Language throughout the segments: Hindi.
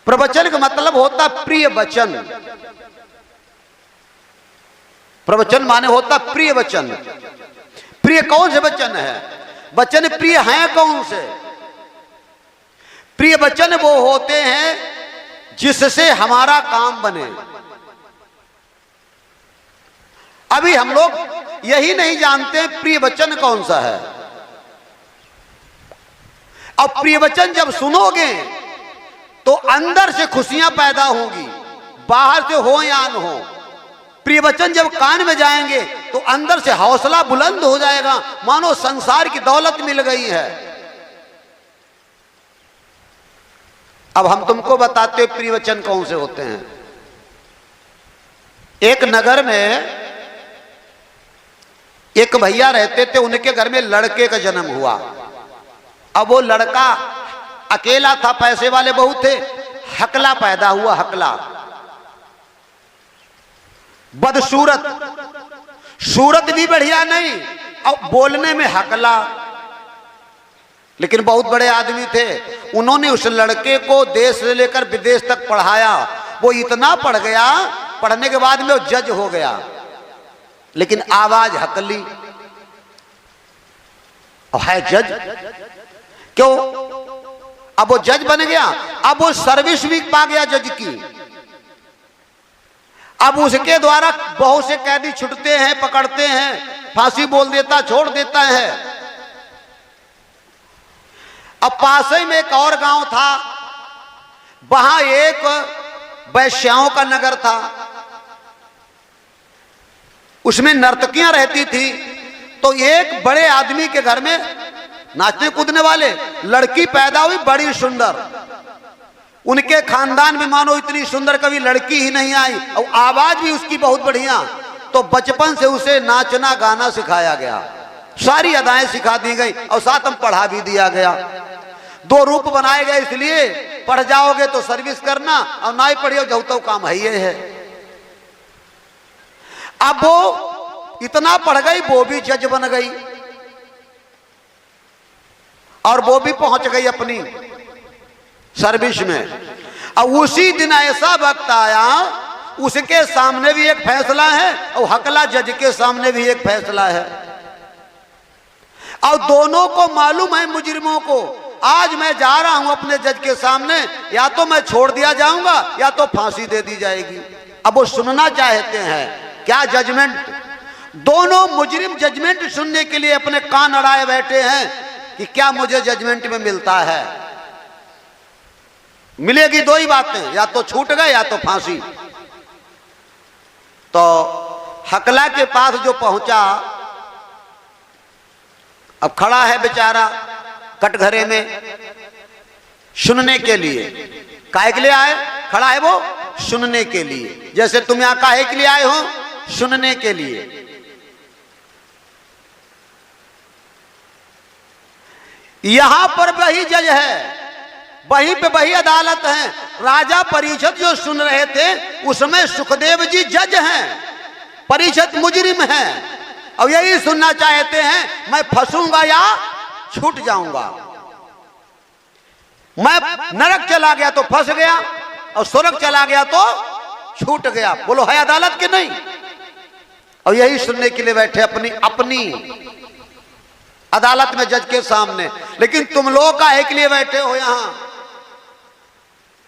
प्रवचन का मतलब होता प्रिय वचन। प्रवचन माने होता प्रिय वचन। प्रिय कौन से वचन है? वचन प्रिय हैं कौन से? प्रिय वचन वो होते हैं जिससे हमारा काम बने। अभी हम लोग यही नहीं जानते प्रिय वचन कौन सा है। अब प्रिय वचन जब सुनोगे तो अंदर से खुशियां पैदा होंगी, बाहर से हो या न हो। प्रिय वचन जब कान में जाएंगे तो अंदर से हौसला बुलंद हो जाएगा, मानो संसार की दौलत मिल गई है। अब हम तुमको बताते प्रिय वचन कौन से होते हैं। एक नगर में एक भैया रहते थे, उनके घर में लड़के का जन्म हुआ। अब वो लड़का अकेला था, पैसे वाले बहुत थे, हकला पैदा हुआ, हकला, बदसूरत, सूरत भी बढ़िया नहीं और बोलने में हकला, लेकिन बहुत बड़े आदमी थे। उन्होंने उस लड़के को देश से लेकर विदेश तक पढ़ाया। वो इतना पढ़ गया, पढ़ने के बाद में वो जज हो गया, लेकिन आवाज हकली। और है जज, क्यों? अब वो जज बन गया, अब वो सर्विस भी पा गया जज की। अब उसके द्वारा बहुत से कैदी छुटते हैं, पकड़ते हैं, फांसी बोल देता, छोड़ देता है। अब पास ही में एक और गांव था, वहां एक वैश्याओं का नगर था, उसमें नर्तकियां रहती थी। तो एक बड़े आदमी के घर में नाचने कूदने वाले लड़की पैदा हुई, बड़ी सुंदर। उनके खानदान में मानो इतनी सुंदर कभी लड़की ही नहीं आई, और आवाज भी उसकी बहुत बढ़िया। तो बचपन से उसे नाचना गाना सिखाया गया, सारी अदाएं सिखा दी गई और साथ में पढ़ा भी दिया गया। 2 रूप बनाए गए, इसलिए पढ़ जाओगे तो सर्विस करना, और ना ही पढ़ियो जो तो काम है ये है। अब वो इतना पढ़ गई, वो भी जज बन गई और वो भी पहुंच गई अपनी सर्विस में। और उसी दिन ऐसा वक्त आया, उसके सामने भी एक फैसला है और हकला जज के सामने भी एक फैसला है। और दोनों को मालूम है, मुजरिमों को, आज मैं जा रहा हूं अपने जज के सामने, या तो मैं छोड़ दिया जाऊंगा या तो फांसी दे दी जाएगी। अब वो सुनना चाहते हैं क्या जजमेंट। दोनों मुजरिम जजमेंट सुनने के लिए अपने कान अड़ाए बैठे हैं कि क्या मुझे जजमेंट में मिलता है। मिलेगी 2 ही बातें, या तो छूट गए या तो फांसी। तो हकला के पास जो पहुंचा, अब खड़ा है बेचारा कटघरे में सुनने के लिए। काहे के लिए आए? खड़ा है वो सुनने के लिए। जैसे तुम यहां काहे के लिए आए हो? सुनने के लिए। यहां पर वही जज है, वहीं पे वही अदालत है। राजा परीक्षित जो सुन रहे थे, उसमें सुखदेव जी जज हैं, परीक्षित मुजरिम हैं, और यही सुनना चाहते हैं मैं फंसूंगा या छूट जाऊंगा। मैं नरक चला गया तो फंस गया, और स्वर्ग चला गया तो छूट गया। बोलो है अदालत के नहीं? और यही सुनने के लिए बैठे अपनी अदालत में जज के सामने। लेकिन तुम लोग काहे के लिए बैठे हो यहां?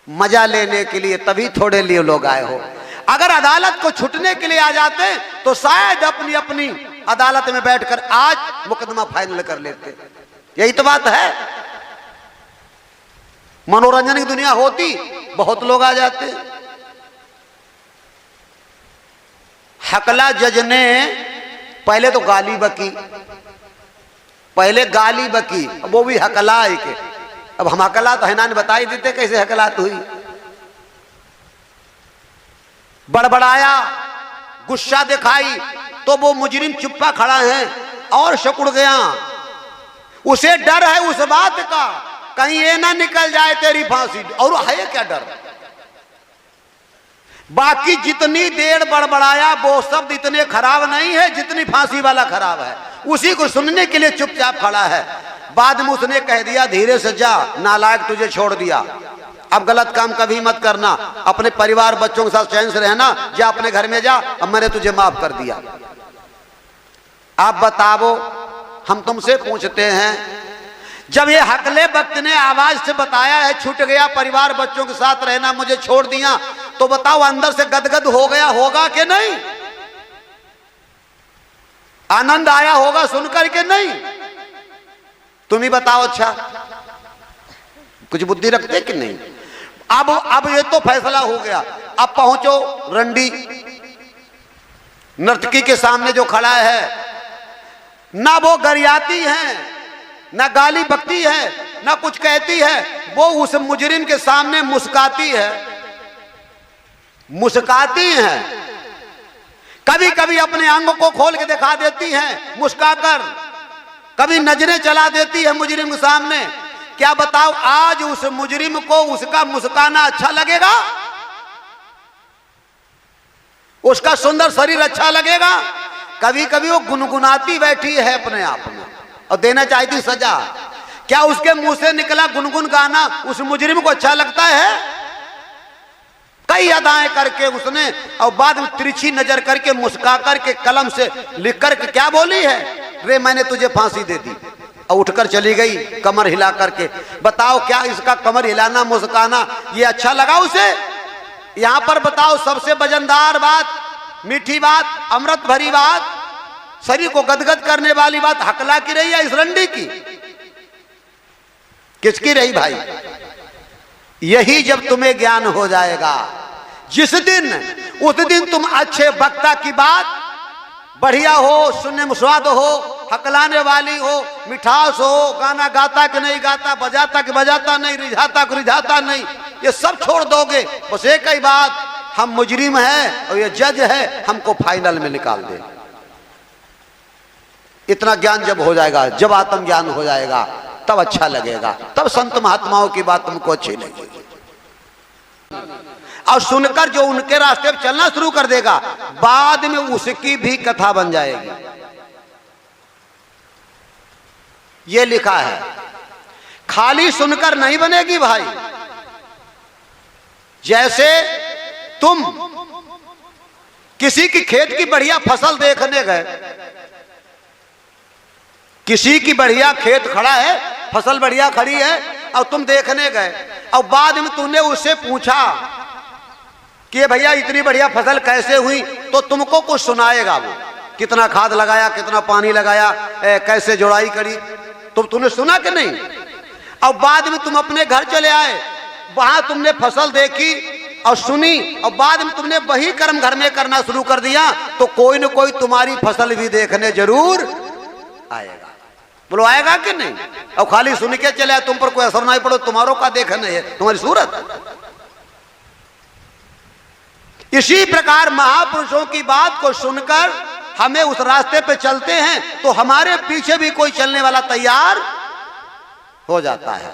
मजा लेने के लिए, तभी थोड़े लिए लोग आए हो। अगर अदालत को छुटने के लिए आ जाते तो शायद अपनी अदालत में बैठकर आज मुकदमा फाइनल कर लेते। यही तो बात है। मनोरंजन की दुनिया होती, बहुत लोग आ जाते। हकला जज ने पहले तो गाली बकी, वो भी हकला के। अब हम हकला तो है ना, बताई देते कैसे हकलात हुई। बड़बड़ाया, गुस्सा दिखाई, तो वो मुजरिम चुप्पा खड़ा है और सिकुड़ गया। उसे डर है उस बात का, कहीं ये ना निकल जाए तेरी फांसी। और है क्या डर? बाकी जितनी देर बड़बड़ाया वो शब्द इतने खराब नहीं है जितनी फांसी वाला खराब है। उसी को सुनने के लिए चुपचाप खड़ा है। बाद में उसने कह दिया धीरे से जा, नालायक तुझे छोड़ दिया, अब गलत काम कभी मत करना, अपने परिवार बच्चों के साथ चैन से रहना, जा अपने घर में जा, अब मैंने तुझे माफ कर दिया। आप बताओ, हम तुमसे पूछते हैं, जब ये हकले वक्त ने आवाज से बताया है छूट गया परिवार बच्चों के साथ रहना, मुझे छोड़ दिया, तो बताओ अंदर से गदगद हो गया होगा कि नहीं? आनंद आया होगा सुनकर के नहीं? तुम ही बताओ। अच्छा, कुछ बुद्धि रखते कि नहीं? अब ये तो फैसला हो गया, अब पहुंचो रंडी नर्तकी के सामने जो खड़ा है, ना वो गरियाती है, ना गाली बकती है, ना कुछ कहती है, वो उस मुजरिम के सामने मुस्काती है, मुस्काती है। कभी कभी अपने अंग को खोल के दिखा देती है मुस्काकर, कभी नजरें चला देती है मुजरिम के सामने। क्या बताओ, आज उस मुजरिम को उसका मुस्काना अच्छा लगेगा? उसका सुंदर शरीर अच्छा लगेगा? कभी कभी वो गुनगुनाती बैठी है अपने आप में और देना चाहती सजा। क्या उसके मुंह से निकला गुनगुन गाना उस मुजरिम को अच्छा लगता है? कई अदाएं करके उसने और बाद में तिरछी नजर करके मुस्का करके कलम से लिख करके क्या बोली है, रे मैंने तुझे फांसी दे दी, और उठकर चली गई कमर हिला करके। बताओ, क्या इसका कमर हिलाना मुस्काना ये अच्छा लगा उसे? यहां पर बताओ, सबसे वजनदार बात, मीठी बात, अमृत भरी बात, शरीर को गदगद करने वाली बात हकला की रही या इस रंडी की? किसकी रही भाई? यही जब तुम्हें ज्ञान हो जाएगा, जिस दिन उस दिन तुम अच्छे वक्ता की बात बढ़िया हो, सुनने में स्वाद हो, हकलाने वाली हो, मिठास हो, गाना गाता कि नहीं गाता, बजाता कि बजाता नहीं, रिझाता कि रिझाता नहीं, ये सब छोड़ दोगे। बस एक ही बात, हम मुजरिम हैं और ये जज है, हमको फाइनल में निकाल दे। इतना ज्ञान जब हो जाएगा, जब आत्म ज्ञान हो जाएगा, तब अच्छा लगेगा, तब संत महात्माओं की बात तुमको अच्छी लगेगी। और सुनकर जो उनके रास्ते पर चलना शुरू कर देगा, बाद में उसकी भी कथा बन जाएगी। ये लिखा है, खाली सुनकर नहीं बनेगी भाई। जैसे तुम किसी की खेत की बढ़िया फसल देखने गए, किसी की बढ़िया खेत खड़ा है, फसल बढ़िया खड़ी है, और तुम देखने गए, और बाद में तुमने उससे पूछा कि भैया इतनी बढ़िया फसल कैसे हुई, तो तुमको कुछ सुनाएगा वो, कितना खाद लगाया, कितना पानी लगाया, कैसे जुड़ाई करी, तुमने सुना कि नहीं? और बाद में तुम अपने घर चले आए, वहां तुमने फसल देखी और सुनी, और बाद में तुमने वही कर्म घर में करना शुरू कर दिया, तो कोई न कोई तुम्हारी फसल भी देखने जरूर आएगा। बोलो आएगा कि नहीं? और खाली सुन के चले, तुम पर कोई असर नहीं पड़ो, तुम्हारों का देखने है तुम्हारी सूरत। इसी प्रकार महापुरुषों की बात को सुनकर हमें उस रास्ते पे चलते हैं, तो हमारे पीछे भी कोई चलने वाला तैयार हो जाता है।